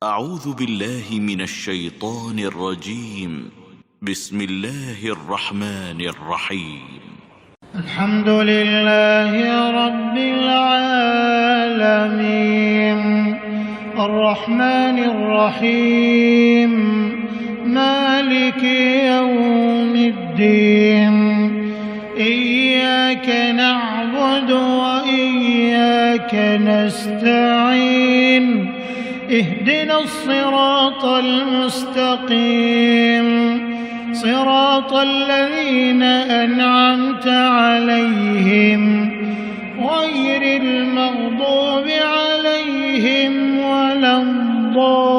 أعوذ بالله من الشيطان الرجيم. بسم الله الرحمن الرحيم. الحمد لله رب العالمين الرحمن الرحيم مالك يوم الدين إياك نعبد وإياك نستعين اهدنا الصراط المستقيم صراط الذين أنعمت عليهم غير المغضوب عليهم ولا الضالين.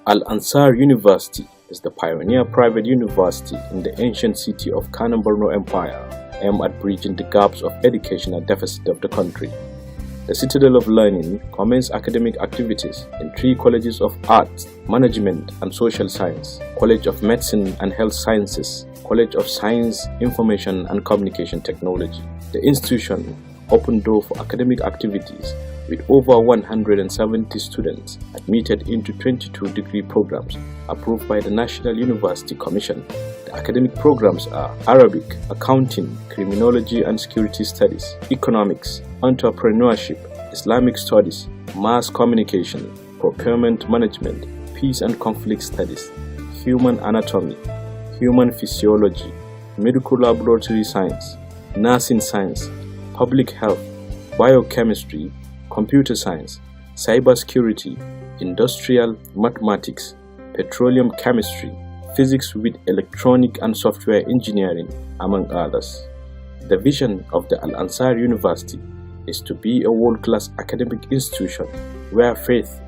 Al-Ansar University is the pioneer private university in the ancient city of Kanem, Borno Empire, aimed at bridging the gaps of educational deficit of the country. The Citadel of Learning commences academic activities in 3 colleges of Arts, Management and Social Science, College of Medicine and Health Sciences, College of Science, Information and Communication Technology. The institution opened door for academic activities with over 170 students admitted into 22 degree programs approved by the National University Commission. The academic programs are Arabic, Accounting, Criminology and Security Studies, Economics, Entrepreneurship, Islamic Studies, Mass Communication, Procurement Management, Peace and Conflict Studies, Human Anatomy, Human Physiology, Medical Laboratory Science, Nursing Science, Public Health, Biochemistry, Computer Science, Cybersecurity, Industrial Mathematics, Petroleum Chemistry, Physics with Electronic and Software Engineering, among others. The vision of the Al-Ansar University is to be a world-class academic institution where faith,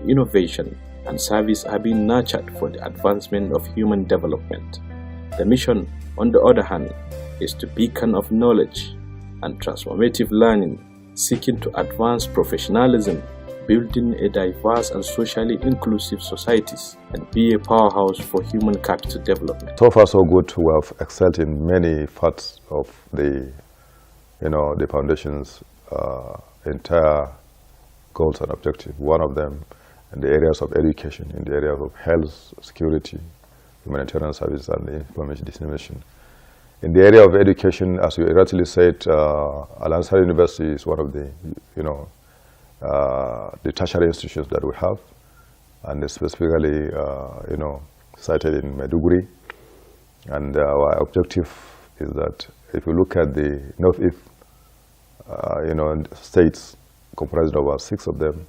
innovation, and service are being nurtured for the advancement of human development. The mission, on the other hand, is to beacon of knowledge and transformative learning, seeking to advance professionalism, building a diverse and socially inclusive societies, and be a powerhouse for human capital development. So far, so good. We have excelled in many parts of the foundation's entire goals and objectives. One of them in the areas of education, in the areas of health, security, humanitarian services, and information dissemination. In the area of education, as you rightly said, Al-Ansar University is one of the, the tertiary institutions that we have, and specifically, cited in Maiduguri. And our objective is that if you look at the northeast, states comprised of about 6 of them,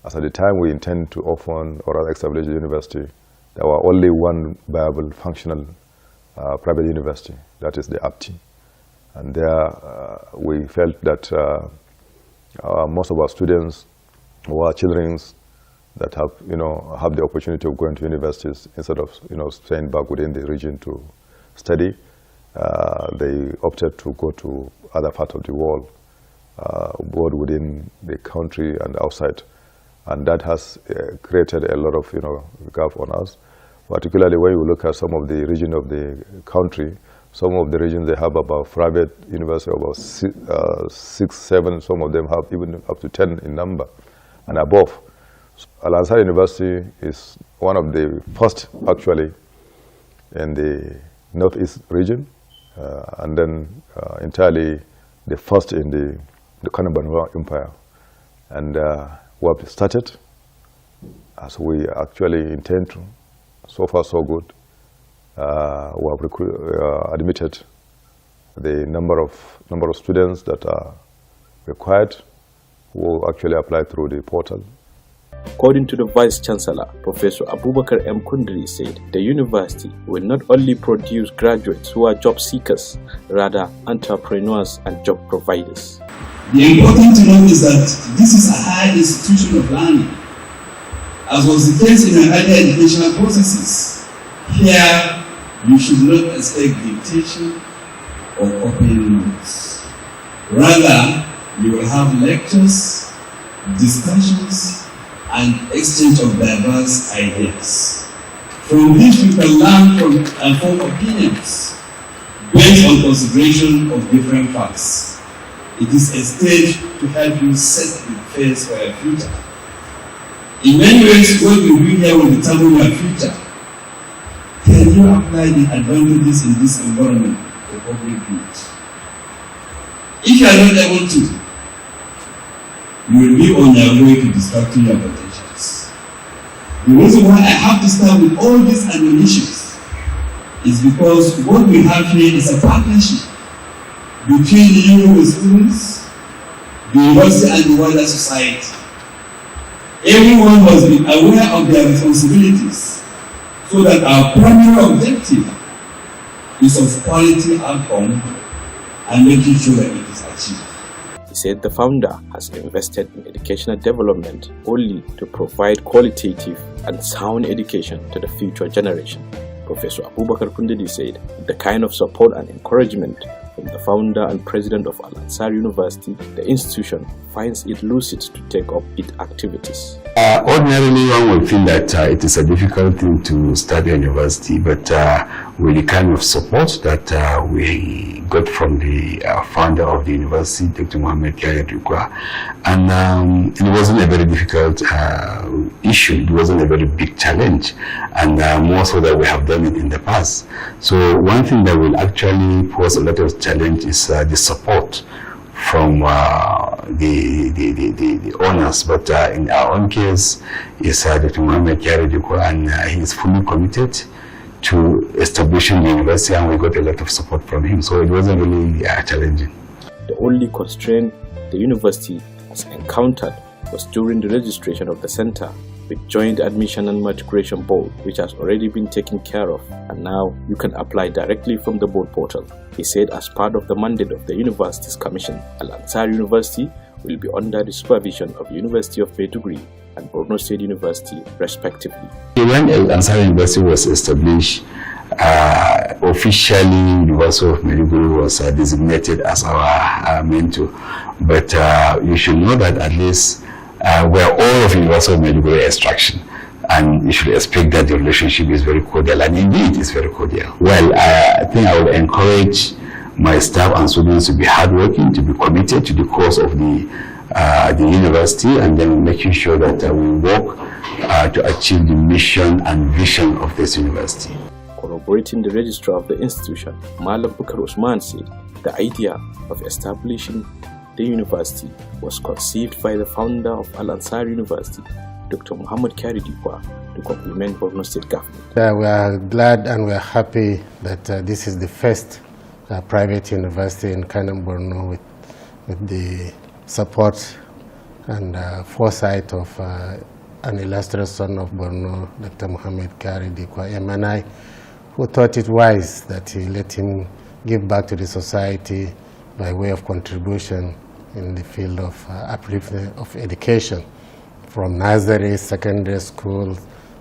as at the time we intend to open or rather establish the university, there were only one viable, functional private university, that is the APTI. And there we felt that most of our students were children that have the opportunity of going to universities instead of staying back within the region to study. They opted to go to other parts of the world, both within the country and outside, and that has created a lot of gap on us. Particularly when you look at some of the region of the country, some of the regions they have about private university about 6, 7. Some of them have even up to 10 in number and above. Al-Ansar University is one of the first actually in the northeast region, and then entirely the first in the Kanem Empire. And we have started as we actually intend to. So far, so good. We have admitted the number of students that are required who actually apply through the portal. According to the Vice Chancellor, Professor Abubakar M. Kundri said the university will not only produce graduates who are job seekers, rather entrepreneurs and job providers. The important to note is that this is a high institution of learning, as was the case in our earlier educational processes. Here, you should not expect dictation or copying notes. Rather, you will have lectures, discussions, and exchange of diverse ideas. From this, we can learn and form opinions based on consideration of different facts. It is a stage to help you set the pace for your future. In many ways, what you do here will determine your future. Can you apply the advantages in this environment for public good? If you are not able to, you will be on your way to distracting your potentials. The reason why I have to start with all these admonitions is because what we have here is a partnership between you, the students, the university, and the wider society. Everyone must be aware of their responsibilities so that our primary objective is of quality outcome and making sure that it is achieved. He said the founder has invested in educational development only to provide qualitative and sound education to the future generation. Professor Abubakar Kundidi said the kind of support and encouragement from the founder and president of Al-Ansar University, the institution finds it lucid to take up its activities. Ordinarily, one would feel that it is a difficult thing to start a university, but with the kind of support that we got from the founder of the university, Dr. Mohammed Kayadukwa, and it wasn't a very difficult issue, it wasn't a very big challenge, and more so that we have done it in the past. So one thing that will actually pose a lot of challenge is the support from the owners, but in our own case, is Dr. Mohammed Kayadukwa, and he is fully committed to establishing the university, and we got a lot of support from him, so it wasn't really challenging. The only constraint the university has encountered was during the registration of the center with Joint Admission and Matriculation Board, which has already been taken care of, and now you can apply directly from the board portal. He said as part of the mandate of the university's commission, Al-Ansar University will be under the supervision of University of Maiduguri and Borno State University, respectively. When Al-Ansar University was established, officially University of Maiduguri was designated as our mentor, but you should know that at least we're all of University of Maiduguri extraction, and you should expect that the relationship is very cordial, and indeed it's very cordial. Well, I think I would encourage my staff and students to be hardworking, to be committed to the cause of the university, and then making sure that we work to achieve the mission and vision of this university. Corroborating the registrar of the institution, Malam Bukar Usman said the idea of establishing the university was conceived by the founder of Al-Ansar University, Dr. Muhammad Kayadukwa, to complement Borno State government. We are glad and we are happy that this is the first private university in Kanem, Borno with the support and foresight of an illustrious son of Borno, Dr. Muhammad Kayadukwa, MNI, who thought it wise that he let him give back to the society by way of contribution in the field of upliftment of education, from nursery, secondary school,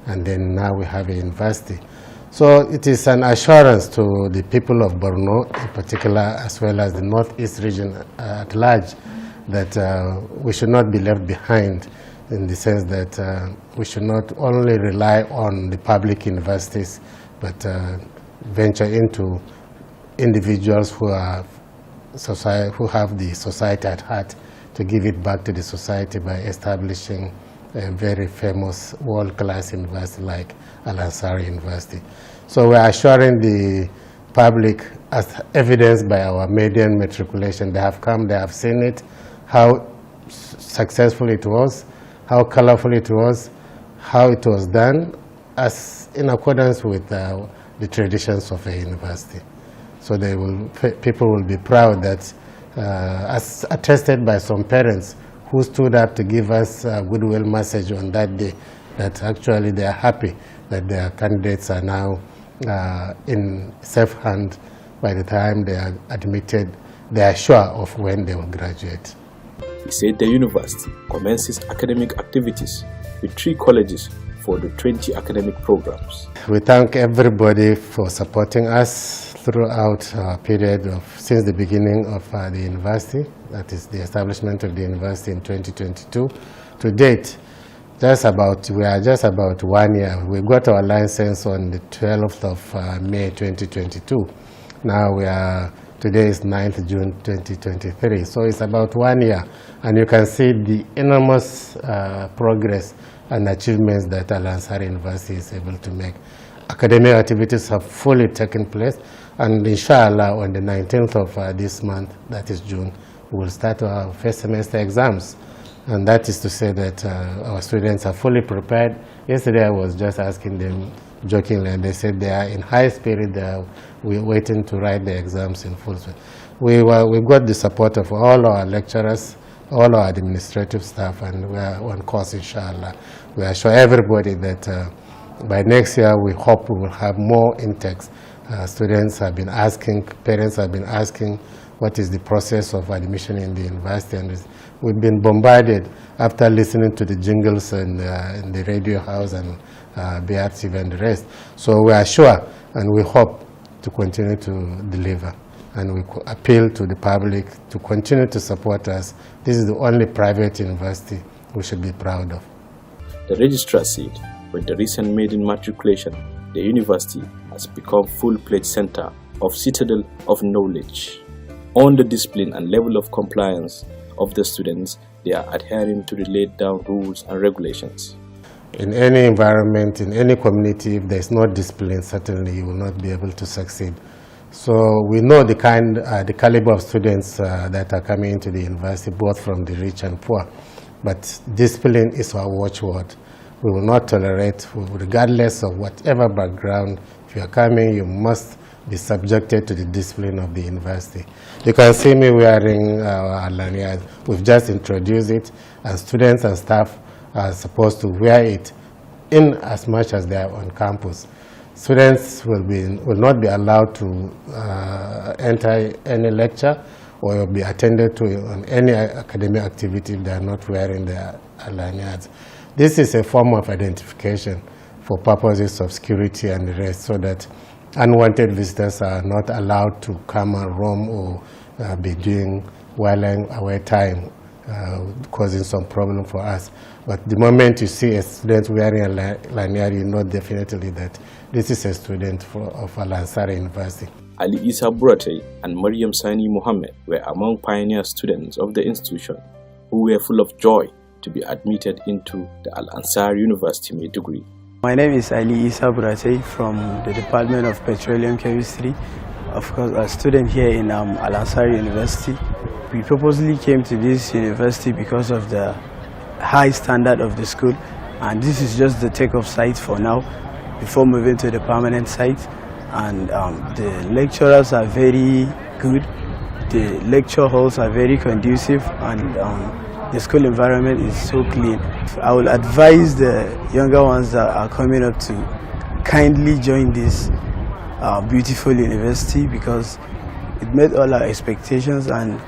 and then now we have a university. So it is an assurance to the people of Borno in particular, as well as the northeast region at large, that we should not be left behind, in the sense that we should not only rely on the public universities, but venture into individuals who have the society at heart, to give it back to the society by establishing a very famous world-class university like Al-Ansar University. So we are assuring the public, as evidenced by our maiden matriculation. They have come, they have seen it, how successful it was, how colorful it was, how it was done, as in accordance with the traditions of a university. So people will be proud that, as attested by some parents who stood up to give us a goodwill message on that day, that actually they are happy that their candidates are now in safe hand. By the time they are admitted, they are sure of when they will graduate. He said the university commences academic activities with 3 colleges for the 20 academic programs. We thank everybody for supporting us throughout our period since the beginning of the university, that is the establishment of the university in 2022. To date, we are just about 1 year. We got our license on the 12th of May 2022, Now today is 9th June 2023, so it's about 1 year, and you can see the enormous progress and achievements that Al-Ansar University is able to make. Academic activities have fully taken place, and inshallah on the 19th of this month, that is June, we will start our first semester exams. And that is to say that our students are fully prepared. Yesterday I was just asking them jokingly, and they said they are in high spirit. We're waiting to write the exams in full swing. We've got the support of all our lecturers, all our administrative staff, and we are on course, inshallah. We assure everybody that by next year we hope we will have more intakes. Students have been asking, parents have been asking, what is the process of admission in the university, and we've been bombarded after listening to the jingles in the radio house and BRTV and the rest. So we are sure and we hope to continue to deliver, and we appeal to the public to continue to support us. This is the only private university we should be proud of. The registrar said, with the recent maiden matriculation, the university has become full-fledged center of citadel of knowledge. On the discipline and level of compliance of the students, they are adhering to the laid down rules and regulations. In any environment, in any community, if there is no discipline, certainly you will not be able to succeed. So we know the caliber of students that are coming into the university, both from the rich and poor. But discipline is our watchword. We will not tolerate, regardless of whatever background. If you are coming, you must be subjected to the discipline of the university. You can see me wearing our lanyard. We've just introduced it, and students and staff are supposed to wear it in as much as they are on campus. Students will not be allowed to enter any lecture or be attended to on any academic activity if they are not wearing their lanyards. This is a form of identification for purposes of security and the rest, so that unwanted visitors are not allowed to come and roam or be doing while away time, causing some problem for us. But the moment you see a student wearing a lanyard, you know definitely that this is a student of Al-Ansar University. Ali Isa Burate and Mariam Sani Muhammad were among pioneer students of the institution who were full of joy to be admitted into the Al-Ansar University, Maiduguri. My name is Ali Isa Burate from the Department of Petroleum Chemistry, of course a student here in Al-Ansar University. We purposely came to this university because of the high standard of the school, and this is just the take-off site for now before moving to the permanent site. And the lecturers are very good, the lecture halls are very conducive, and the school environment is so clean. I will advise the younger ones that are coming up to kindly join this beautiful university, because it met all our expectations, and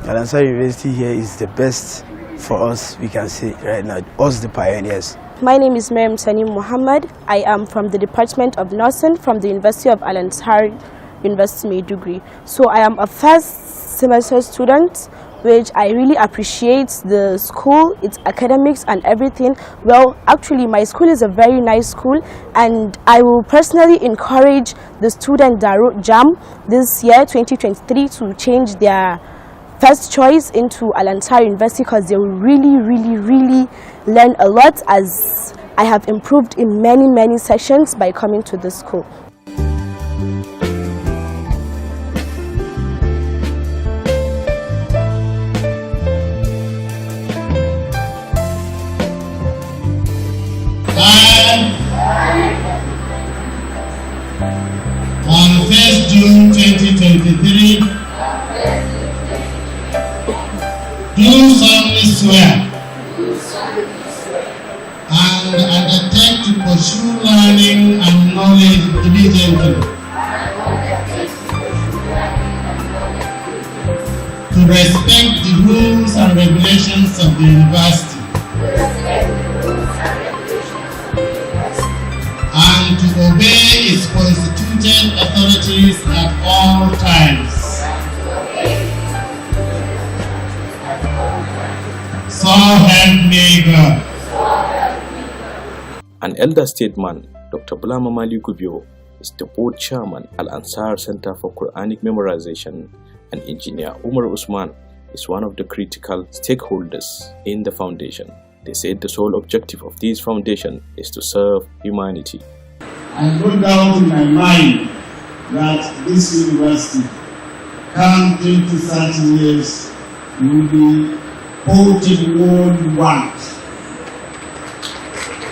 Al-Ansar University here is the best for us, we can say right now, us the pioneers. My name is Mariam Sani Muhammad. I am from the Department of Nursing from the University of Al-Ansar University, Maiduguri. So I am a first semester student, which I really appreciate the school, its academics and everything. Well, actually my school is a very nice school, and I will personally encourage the student that wrote JAM this year 2023 to change their first choice into Al-Ansar University, because they will really learn a lot, as I have improved in many sessions by coming to the school. On 1st June 2023, do solemnly swear and undertake to pursue learning and knowledge diligently, to respect the rules and regulations of the university, and to obey its constituted authorities at all times. So help me God. An elder statesman, Dr. Bulama Mali Gubio, is the board chairman, Al-Ansar Center for Quranic Memorization, and Engineer Umar Usman is one of the critical stakeholders in the foundation. They said the sole objective of this foundation is to serve humanity. I have no doubt in my mind that this university, come 20, 30 years, will be quoted worldwide.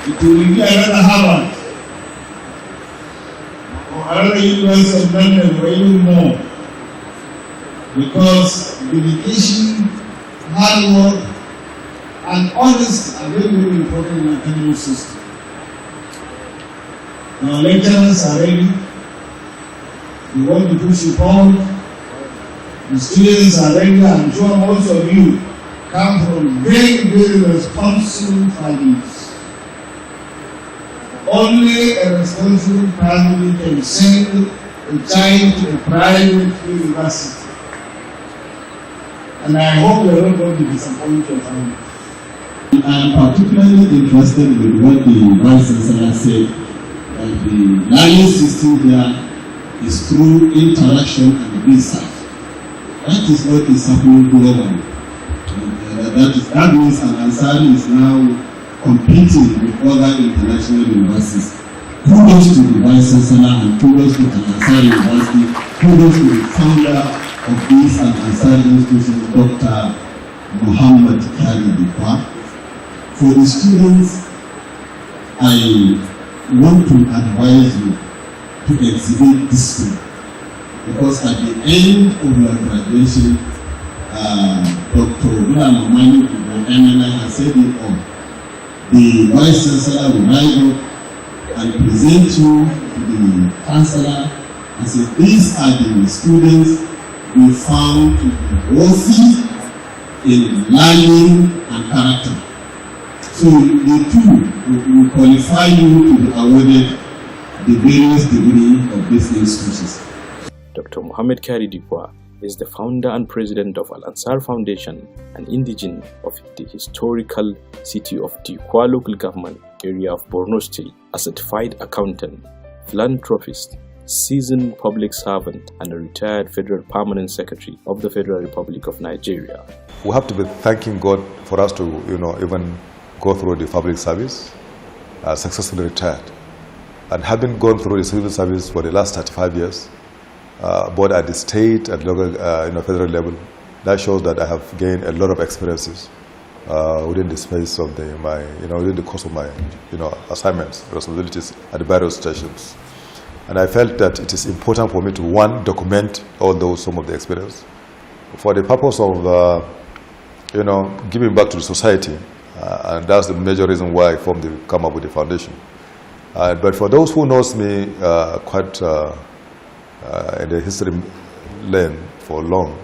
It will be another Harvard or another University of London or even more, because dedication, hard work, and honesty are very, very important in the academic system. Our lecturers are ready. We want to push you forward. The students are ready. I'm sure most of you come from very, very responsible families. Only a responsible family can send a child to a private university. And I hope we're not going to disappoint your family. I am particularly interested with what the Vice Chancellor said, that the learning system here is through interaction and research. That is what is happening globally. That means Al-Ansar is now competing with other international universities. Kudos to the Vice Chancellor and kudos to Al-Ansar University, kudos to the founder of this Al-Ansar institution, Dr. Muhammad Khalid. For the students, I want to advise you to exhibit discipline, because at the end of your graduation, Dr. Mamani has said it all. The Vice Chancellor will rise up and present you to the Chancellor and say, these are the students we found to be worthy in learning and character. So the two will qualify you to be awarded the various degree of these institutions. Dr. Muhammad Karidikwa is the founder and president of Al-Ansar Foundation, an indigene of the historical city of Dikwa local government area of Borno State, a certified accountant, philanthropist, seasoned public servant, and a retired federal permanent secretary of the Federal Republic of Nigeria. We have to be thanking God for us to, even go through the public service, successfully retired. And having gone through the civil service for the last 35 years, both at the state and local, federal level, that shows that I have gained a lot of experiences within the space of within the course of my, assignments, responsibilities at the various stations. And I felt that it is important for me to, one, document some of the experience for the purpose of, giving back to the society. And that's the major reason why I come up with the foundation. But for those who knows me quite in the history lane for long,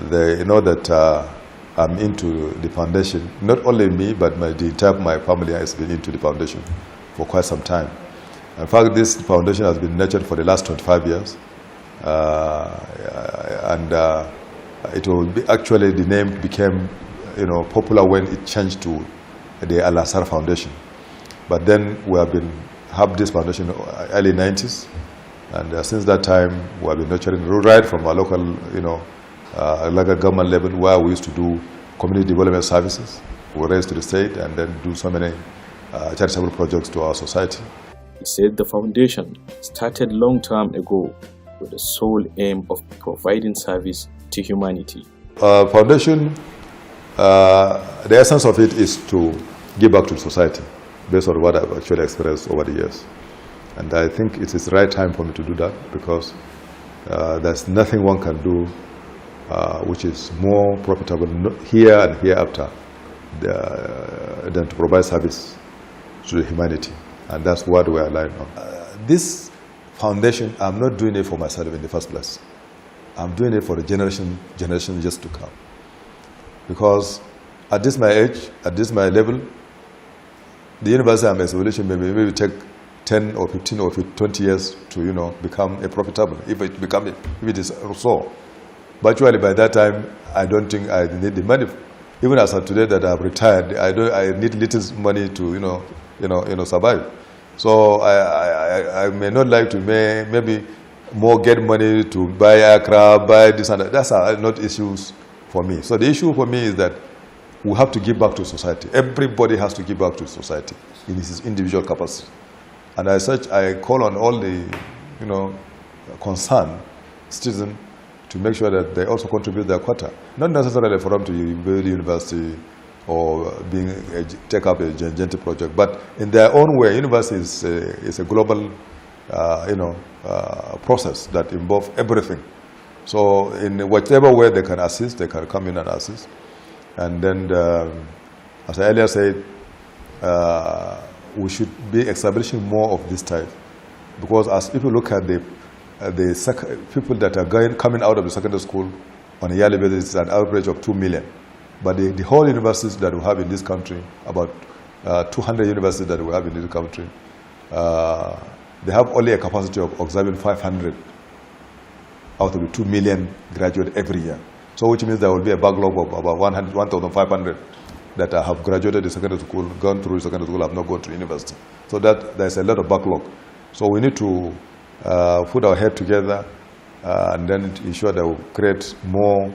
they know that I'm into the foundation. Not only me, but my family has been into the foundation for quite some time. In fact, this foundation has been nurtured for the last 25 years. It will be, actually the name became popular when it changed to the Al-Ansar Foundation. But then we have this foundation in the early 90s, and since that time we have been nurturing right from our local, local government level, where we used to do community development services. We raised to the state and then do so many charitable projects to our society. He said the foundation started long time ago with the sole aim of providing service to humanity. Foundation, the essence of it is to give back to society based on what I've actually experienced over the years. And I think it is the right time for me to do that, because there's nothing one can do which is more profitable here and hereafter than to provide service to humanity. And that's what we are relying on. This foundation, I'm not doing it for myself in the first place. I'm doing it for the generation just to come. Because at this my age, at this my level, the university I'm establishing maybe take 10 or 15 or 20 years to become a profitable, if it is so. But actually by that time, I don't think I need the money. Even as of today that I've retired, I need little money to survive. So I may not like to maybe more get money to buy aircraft, buy this and that. That's not issues for me. So the issue for me is that we have to give back to society. Everybody has to give back to society in his individual capacity. And as such, I call on all the, concerned citizens to make sure that they also contribute their quota. Not necessarily for them to build a university or take up a gigantic project, but in their own way. University is a global, process that involves everything. So in whatever way they can assist, they can come in and assist. And then, as I earlier said, we should be establishing more of this type, because as people look at the people that are coming out of the secondary school on a yearly basis, it's an average of 2 million. But the whole universities that we have in this country, about 200 universities that we have in this country, they have only a capacity of observing 500 out of the 2 million graduates every year. So which means there will be a backlog of about 1,500 that have graduated the secondary school, gone through secondary school, have not gone to university. So there's a lot of backlog. So we need to put our head together and then ensure that we create more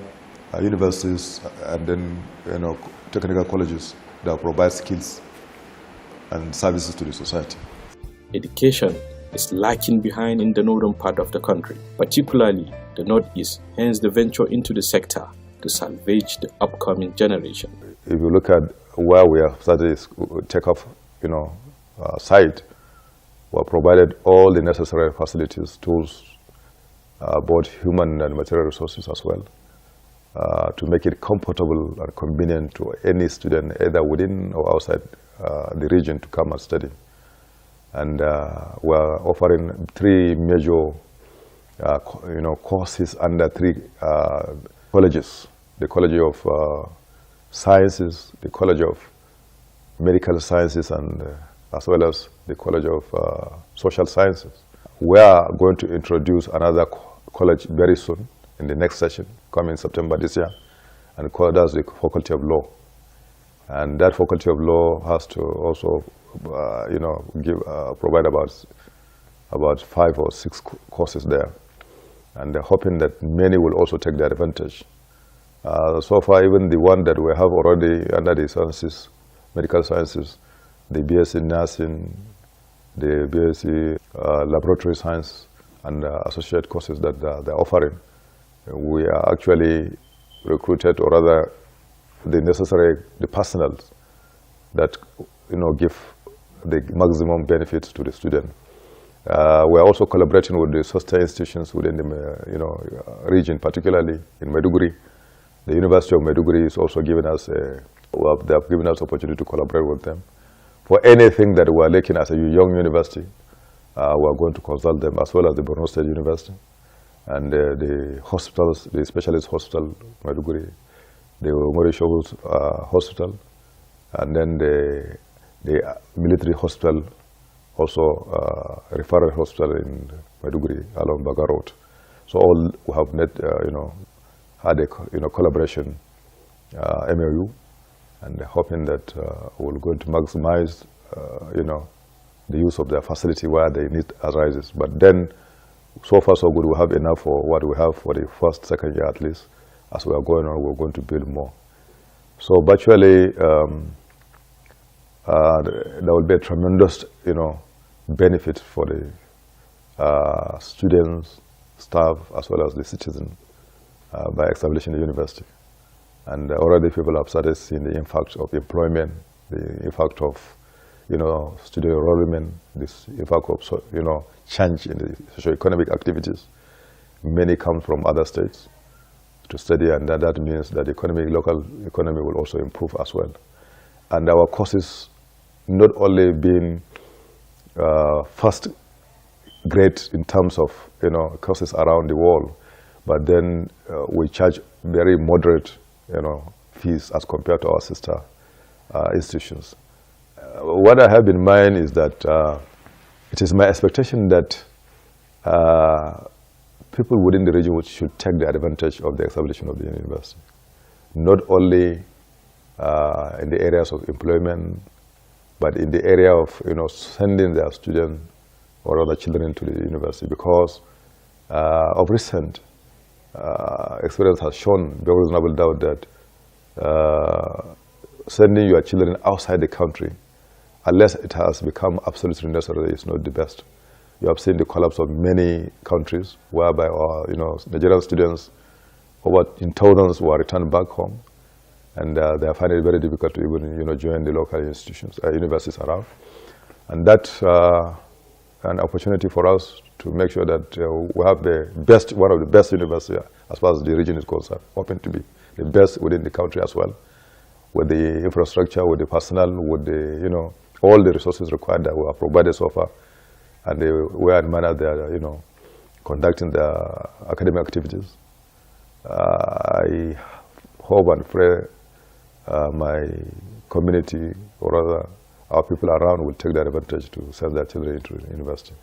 universities and then technical colleges that provide skills and services to the society. Education is lacking behind in the northern part of the country, particularly the northeast, hence the venture into the sector to salvage the upcoming generation. If you look at where we have started take-off, site, we have provided all the necessary facilities, tools, both human and material resources as well, to make it comfortable and convenient to any student, either within or outside the region, to come and study. And we are offering 3 major, courses under 3 colleges: the College of Sciences, the College of Medical Sciences, and as well as the College of Social Sciences. We are going to introduce another college very soon in the next session, coming September this year, and that's the Faculty of Law. And that Faculty of Law has to also, provide about 5 or 6 courses there, and they're hoping that many will also take the advantage. So far, even the one that we have already under the sciences, medical sciences, the BSc Nursing, the BSc Laboratory Science, and associate courses that they're offering, we are actually recruited, or rather, the personnel that give the maximum benefits to the student. We are also collaborating with the sister institutions within the region, particularly in Maiduguri. The University of Maiduguri is also giving us they have given us opportunity to collaborate with them. For anything that we are looking as a young university, we are going to consult them, as well as the Borno State University and the hospitals, the specialist hospital Maiduguri, the Morisho Hospital, and then the military hospital, also referral hospital in Maiduguri along Baga Road. So all we have had a collaboration MOU, and hoping that we're going to maximize the use of their facility where the need arises. But then, so far so good, we have enough for what we have for the first, second year at least. As we are going on, we're going to build more. So virtually, there will be a tremendous, benefit for the students, staff, as well as the citizens by establishing the university. And already people have started seeing the impact of employment, the impact of, student enrollment, this impact of, change in the socio-economic activities. Many come from other states to study, and that means that the local economy will also improve as well. And our courses not only being first grade in terms of courses around the world, but then we charge very moderate fees as compared to our sister institutions. What I have in mind is that it is my expectation that people within the region should take the advantage of the establishment of the university, not only in the areas of employment, but in the area of sending their students or other children to the university, because of recent experience has shown beyond reasonable doubt that sending your children outside the country, unless it has become absolutely necessary, is not the best. You have seen the collapse of many countries whereby our Nigerian students in thousands were returned back home, and they are finding it very difficult to even join the local institutions, universities around. And that's an opportunity for us to make sure that we have one of the best universities as far as the region is concerned, hoping to be the best within the country as well, with the infrastructure, with the personnel, with the all the resources required that we have provided so far, and the way and manner they are conducting their academic activities. I hope and pray my community, or rather our people around, will take that advantage to send their children into university.